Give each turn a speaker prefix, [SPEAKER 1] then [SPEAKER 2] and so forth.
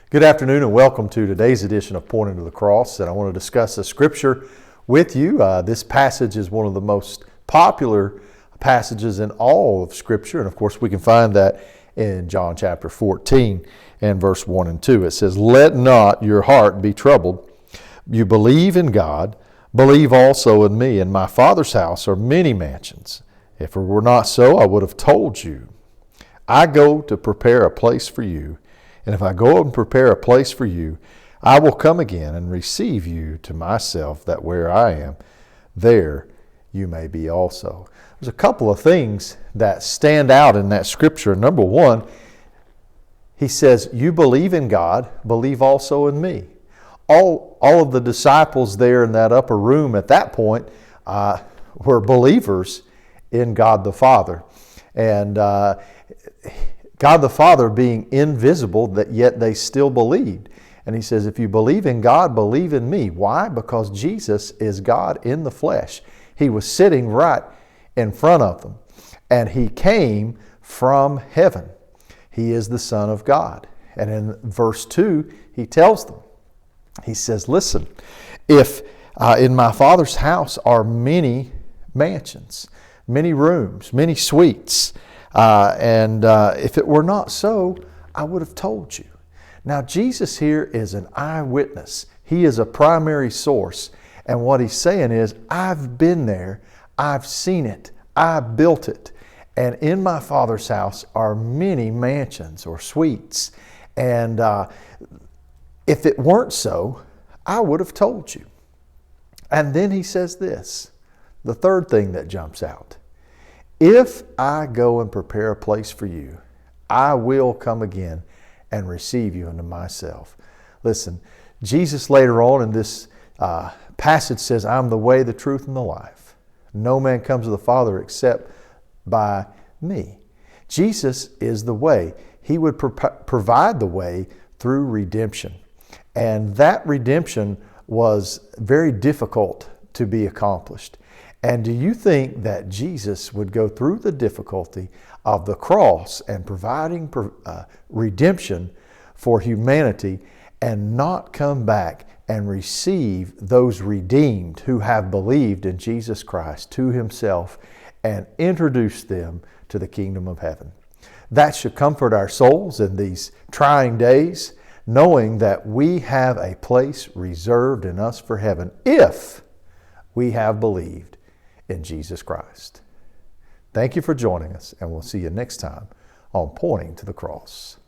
[SPEAKER 1] Good afternoon and welcome to today's edition of Pointing to the Cross. And I want to discuss a scripture with you. This passage is one of the most popular passages in all of Scripture. And of course, we can find that in John chapter 14 and verse 1 and 2. It says, "Let not your heart be troubled. You believe in God, believe also in me. In my Father's house are many mansions. If it were not so, I would have told you. I go to prepare a place for you. And if I go and prepare a place for you, I will come again and receive you to myself, that where I am, there you may be also." There's a couple of things that stand out in that scripture. Number one, he says, you believe in God, believe also in me. All of the disciples there in that upper room at that point were believers in God the Father. And God the Father being invisible, that yet they still believed. And he says, if you believe in God, believe in me. Why? Because Jesus is God in the flesh. He was sitting right in front of them. And he came from heaven. He is the Son of God. And in verse 2, he tells them, he says, listen, if in my Father's house are many mansions, many rooms, many suites, and if it were not so, I would have told you. Now, Jesus here is an eyewitness. He is a primary source. And what he's saying is, I've been there. I've seen it. I built it. And in my Father's house are many mansions or suites. And if it weren't so, I would have told you. And then he says this, the third thing that jumps out. If I go and prepare a place for you, I will come again and receive you unto myself. Listen, Jesus later on in this passage says, I'm the way, the truth, and the life. No man comes to the Father except by me. Jesus is the way. He would provide the way through redemption. And that redemption was very difficult to be accomplished. And do you think that Jesus would go through the difficulty of the cross and providing redemption for humanity and not come back and receive those redeemed who have believed in Jesus Christ to himself and introduce them to the kingdom of heaven? That should comfort our souls in these trying days, knowing that we have a place reserved in us for heaven if we have believed in Jesus Christ. Thank you for joining us, and we'll see you next time on Pointing to the Cross.